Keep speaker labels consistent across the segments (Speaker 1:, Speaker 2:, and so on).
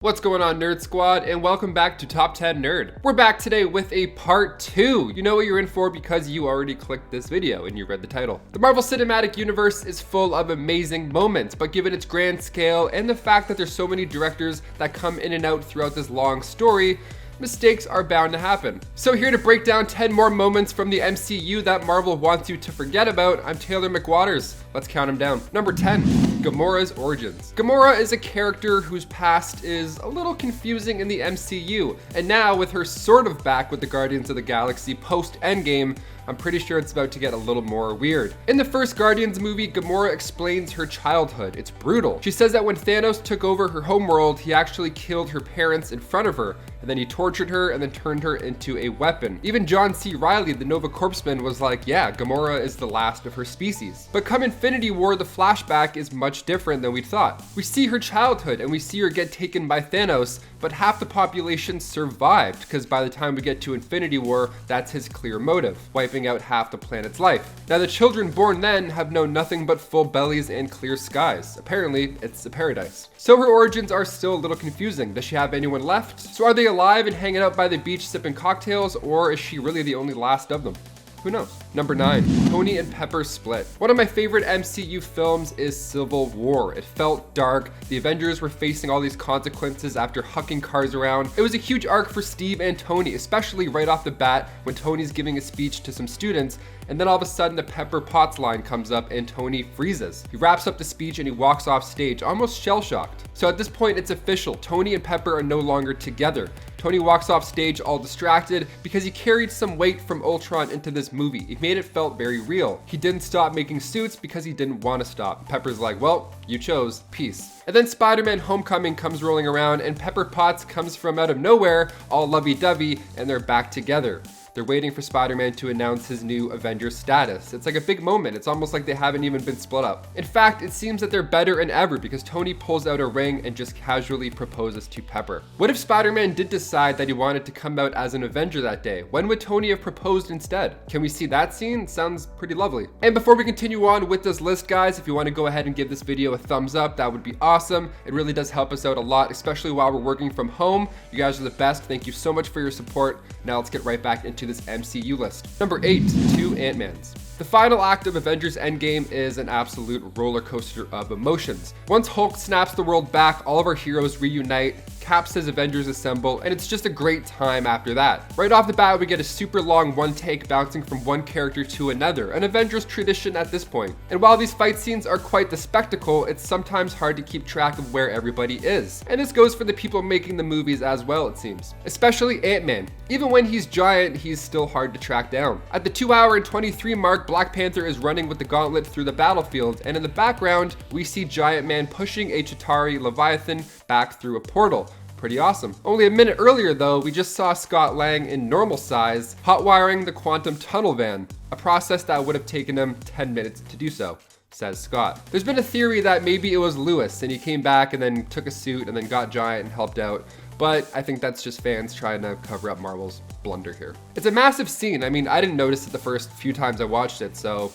Speaker 1: What's going on, Nerd Squad, and welcome back to Top 10 Nerd. We're back today with a part 2. You know what you're in for because you already clicked this video and you read the title. The Marvel Cinematic Universe is full of amazing moments, but given its grand scale and the fact that there's so many directors that come in and out throughout this long story, mistakes are bound to happen. So here to break down 10 more moments from the MCU that Marvel wants you to forget about, I'm Taylor McWatters. Let's count them down. Number 10, Gamora's origins. Gamora is a character whose past is a little confusing in the MCU, and now with her sort of back with the Guardians of the Galaxy post-Endgame, I'm pretty sure it's about to get a little more weird. In the first Guardians movie, Gamora explains her childhood. It's brutal. She says that when Thanos took over her homeworld, he actually killed her parents in front of her, and then he tortured her and then turned her into a weapon. Even John C. Reilly, the Nova Corpsman, was like, yeah, Gamora is the last of her species. But come Infinity War, the flashback is much different than we thought. We see her childhood and we see her get taken by Thanos, but half the population survived, because by the time we get to Infinity War, that's his clear motive, wiping out half the planet's life. Now the children born then have known nothing but full bellies and clear skies. Apparently, it's a paradise. So her origins are still a little confusing. Does she have anyone left? So are they alive and hanging out by the beach sipping cocktails, or is she really the only last of them? Who knows? Number 9, Tony and Pepper split. One of my favorite MCU films is Civil War. It felt dark. The Avengers were facing all these consequences after hucking cars around. It was a huge arc for Steve and Tony, especially right off the bat when Tony's giving a speech to some students, and then all of a sudden the Pepper Potts line comes up and Tony freezes. He wraps up the speech and he walks off stage, almost shell-shocked. So at this point it's official. Tony and Pepper are no longer together. Tony walks off stage all distracted because he carried some weight from Ultron into this movie. It made it felt very real. He didn't stop making suits because he didn't want to stop. Pepper's like, well, you chose, peace. And then Spider-Man Homecoming comes rolling around and Pepper Potts comes from out of nowhere, all lovey-dovey, and they're back together. They're waiting for Spider-Man to announce his new Avenger status. It's like a big moment. It's almost like they haven't even been split up. In fact, it seems that they're better than ever because Tony pulls out a ring and just casually proposes to Pepper. What if Spider-Man did decide that he wanted to come out as an Avenger that day? When would Tony have proposed instead? Can we see that scene? Sounds pretty lovely. And before we continue on with this list, guys, if you want to go ahead and give this video a thumbs up, that would be awesome. It really does help us out a lot, especially while we're working from home. You guys are the best. Thank you so much for your support. Now let's get right back into this MCU list. Number 8, 2 AntMans. The final act of Avengers Endgame is an absolute roller coaster of emotions. Once Hulk snaps the world back, all of our heroes reunite, Cap says Avengers assemble, and it's just a great time after that. Right off the bat, we get a super long one take bouncing from one character to another, an Avengers tradition at this point. And while these fight scenes are quite the spectacle, it's sometimes hard to keep track of where everybody is. And this goes for the people making the movies as well, it seems. Especially Ant-Man. Even when he's giant, he's still hard to track down. At the 2-hour and 23 mark, Black Panther is running with the gauntlet through the battlefield, and in the background, we see Giant Man pushing a Chitauri Leviathan back through a portal. Pretty awesome. Only a minute earlier though, we just saw Scott Lang in normal size hotwiring the quantum tunnel van, a process that would have taken him 10 minutes to do so, says Scott. There's been a theory that maybe it was Lewis and he came back and then took a suit and then got giant and helped out, but I think that's just fans trying to cover up Marvel's blunder here. It's a massive scene. I mean, I didn't notice it the first few times I watched it, so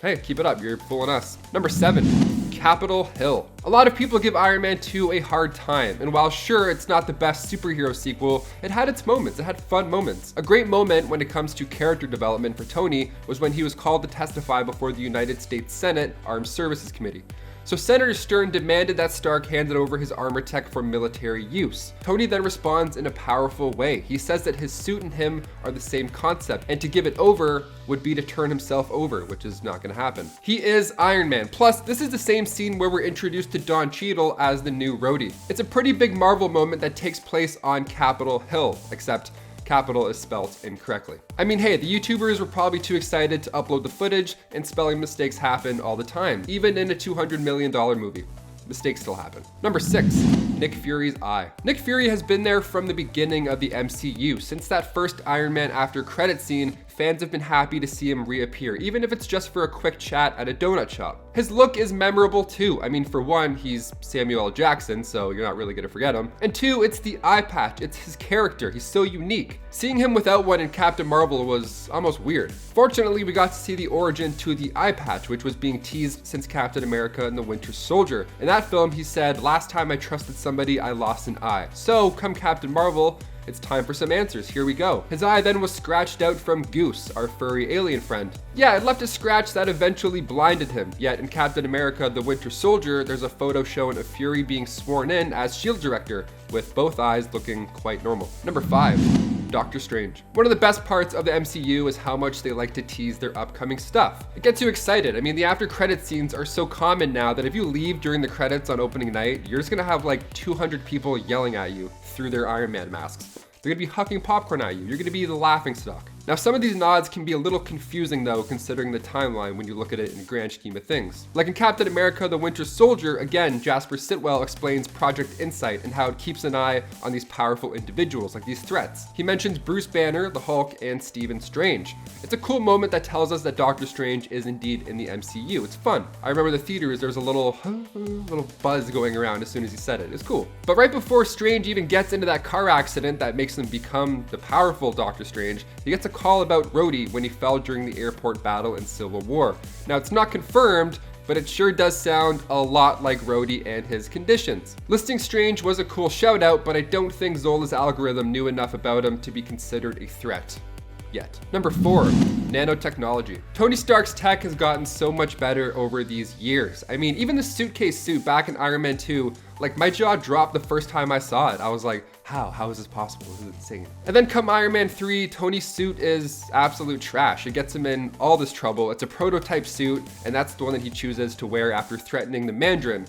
Speaker 1: hey, keep it up, you're fooling us. Number 7, Capitol Hill. A lot of people give Iron Man 2 a hard time, and while sure it's not the best superhero sequel, it had its moments, it had fun moments. A great moment when it comes to character development for Tony was when he was called to testify before the United States Senate Armed Services Committee. So Senator Stern demanded that Stark handed over his armor tech for military use. Tony then responds in a powerful way. He says that his suit and him are the same concept, and to give it over would be to turn himself over, which is not going to happen. He is Iron Man. Plus, this is the same scene where we're introduced to Don Cheadle as the new Rhodey. It's a pretty big Marvel moment that takes place on Capitol Hill, except Capital is spelled incorrectly. I mean, hey, the YouTubers were probably too excited to upload the footage, and spelling mistakes happen all the time, even in a $200 million movie. Mistakes still happen. Number 6, Nick Fury's eye. Nick Fury has been there from the beginning of the MCU. Since that first Iron Man after credit scene, fans have been happy to see him reappear, even if it's just for a quick chat at a donut shop. His look is memorable too. I mean, for one, he's Samuel L. Jackson, so you're not really gonna forget him. And two, it's the eye patch, it's his character, he's so unique. Seeing him without one in Captain Marvel was almost weird. Fortunately, we got to see the origin to the eye patch, which was being teased since Captain America and the Winter Soldier. In that film, he said, "Last time I trusted somebody, I lost an eye." So, come Captain Marvel, it's time for some answers. Here we go. His eye then was scratched out from Goose, our furry alien friend. Yeah, it left a scratch that eventually blinded him. Yet in Captain America, the Winter Soldier, there's a photo showing of Fury being sworn in as SHIELD director, with both eyes looking quite normal. Number 5. Doctor Strange. One of the best parts of the MCU is how much they like to tease their upcoming stuff. It gets you excited. I mean, the after credit scenes are so common now that if you leave during the credits on opening night, you're just gonna have like 200 people yelling at you through their Iron Man masks. They're gonna be hucking popcorn at you. You're gonna be the laughing stock. Now, some of these nods can be a little confusing though, considering the timeline when you look at it in the grand scheme of things. Like in Captain America, the Winter Soldier, again, Jasper Sitwell explains Project Insight and how it keeps an eye on these powerful individuals, like these threats. He mentions Bruce Banner, the Hulk, and Stephen Strange. It's a cool moment that tells us that Doctor Strange is indeed in the MCU. It's fun. I remember the theaters, there was a little buzz going around as soon as he said it. It's cool. But right before Strange even gets into that car accident that makes him become the powerful Doctor Strange, he gets a call about Rhodey when he fell during the airport battle in Civil War. Now, it's not confirmed, but it sure does sound a lot like Rhodey and his conditions. Listing Strange was a cool shout out, but I don't think Zola's algorithm knew enough about him to be considered a threat. Yet. Number 4, Nano Technology. Tony Stark's tech has gotten so much better over these years. I mean, even the suitcase suit back in Iron Man 2, like my jaw dropped the first time I saw it. I was like, how is this possible? This is insane. And then come Iron Man 3, Tony's suit is absolute trash. It gets him in all this trouble. It's a prototype suit, and that's the one that he chooses to wear after threatening the Mandarin.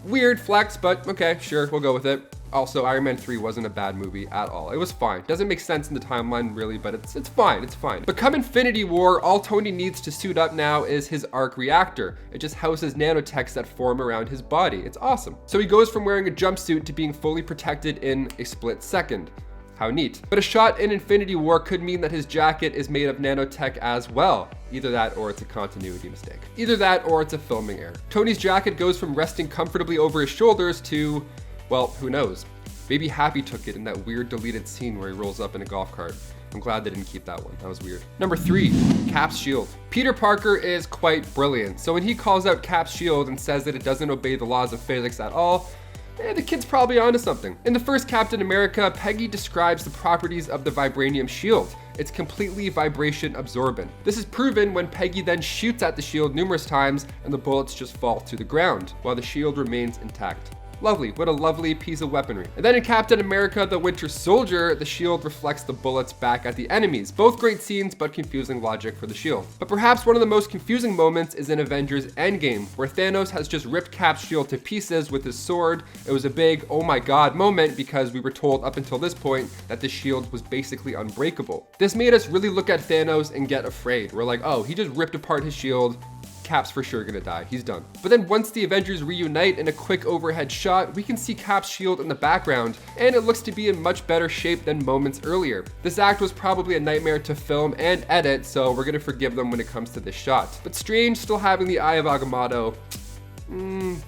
Speaker 1: Weird flex, but okay, sure, we'll go with it. Also, Iron Man 3 wasn't a bad movie at all. It was fine. Doesn't make sense in the timeline really, but it's fine, it's fine. But come Infinity War, all Tony needs to suit up now is his arc reactor. It just houses nanotechs that form around his body. It's awesome. So he goes from wearing a jumpsuit to being fully protected in a split second. How neat. But a shot in Infinity War could mean that his jacket is made of nanotech as well. Either that or it's a continuity mistake. Either that or it's a filming error. Tony's jacket goes from resting comfortably over his shoulders to, well, who knows? Maybe Happy took it in that weird deleted scene where he rolls up in a golf cart. I'm glad they didn't keep that one. That was weird. Number 3, Cap's shield. Peter Parker is quite brilliant. So when he calls out Cap's shield and says that it doesn't obey the laws of physics at all, the kid's probably onto something. In the first Captain America, Peggy describes the properties of the vibranium shield. It's completely vibration absorbent. This is proven when Peggy then shoots at the shield numerous times and the bullets just fall to the ground, while the shield remains intact. Lovely, what a lovely piece of weaponry. And then in Captain America, the Winter Soldier, the shield reflects the bullets back at the enemies. Both great scenes, but confusing logic for the shield. But perhaps one of the most confusing moments is in Avengers Endgame, where Thanos has just ripped Cap's shield to pieces with his sword. It was a big, oh my god moment because we were told up until this point that the shield was basically unbreakable. This made us really look at Thanos and get afraid. We're like, oh, he just ripped apart his shield. Cap's for sure gonna die, he's done. But then once the Avengers reunite in a quick overhead shot, we can see Cap's shield in the background, and it looks to be in much better shape than moments earlier. This act was probably a nightmare to film and edit, so we're gonna forgive them when it comes to this shot. But Strange still having the Eye of Agamotto,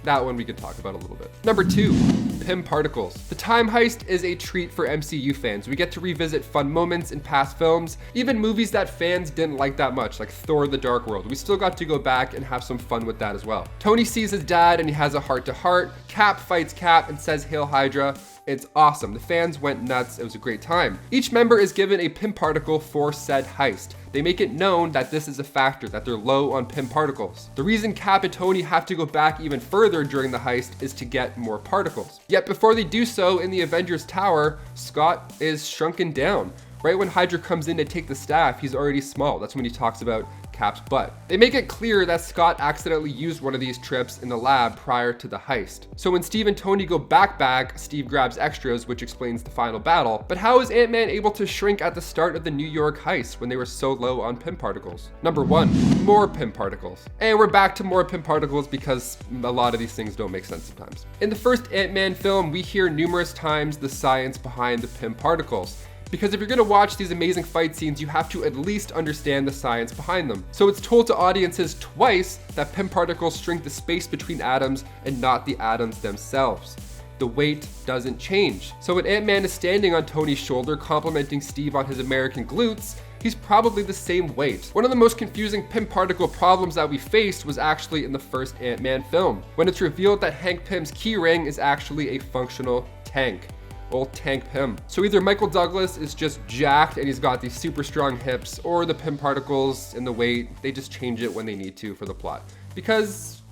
Speaker 1: that one we could talk about a little bit. Number 2, Pym particles. The time heist is a treat for MCU fans. We get to revisit fun moments in past films, even movies that fans didn't like that much, like Thor: The Dark World. We still got to go back and have some fun with that as well. Tony sees his dad and he has a heart-to-heart. Cap fights Cap and says Hail Hydra. It's awesome. The fans went nuts. It was a great time. Each member is given a Pym particle for said heist. They make it known that this is a factor, that they're low on Pym particles. The reason Cap and Tony have to go back even further during the heist is to get more particles. Yet before they do so in the Avengers Tower, Scott is shrunken down. Right when Hydra comes in to take the staff, he's already small. That's when he talks about Cap's butt. They make it clear that Scott accidentally used one of these trips in the lab prior to the heist. So when Steve and Tony go back, Steve grabs extras, which explains the final battle. But how is Ant-Man able to shrink at the start of the New York heist when they were so low on Pym particles? Number 1, more Pym particles. And we're back to more Pym particles because a lot of these things don't make sense sometimes. In the first Ant-Man film, we hear numerous times the science behind the Pym particles. Because if you're gonna watch these amazing fight scenes, you have to at least understand the science behind them. So it's told to audiences twice that Pym particles shrink the space between atoms and not the atoms themselves. The weight doesn't change. So when Ant-Man is standing on Tony's shoulder complimenting Steve on his American glutes, he's probably the same weight. One of the most confusing Pym particle problems that we faced was actually in the first Ant-Man film, when it's revealed that Hank Pym's keyring is actually a functional tank. Old Tank Pym. So either Michael Douglas is just jacked and he's got these super strong hips, or the Pym particles and the weight, they just change it when they need to for the plot. Because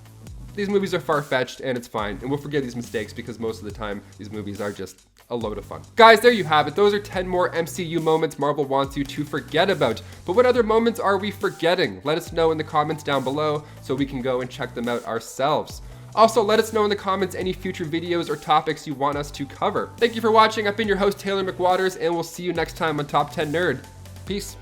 Speaker 1: these movies are far-fetched and it's fine, and we'll forgive these mistakes because most of the time these movies are just a load of fun. Guys, there you have it. Those are 10 more MCU moments Marvel wants you to forget about. But what other moments are we forgetting? Let us know in the comments down below so we can go and check them out ourselves. Also, let us know in the comments any future videos or topics you want us to cover. Thank you for watching. I've been your host, Taylor McWatters, and we'll see you next time on Top 10 Nerd. Peace.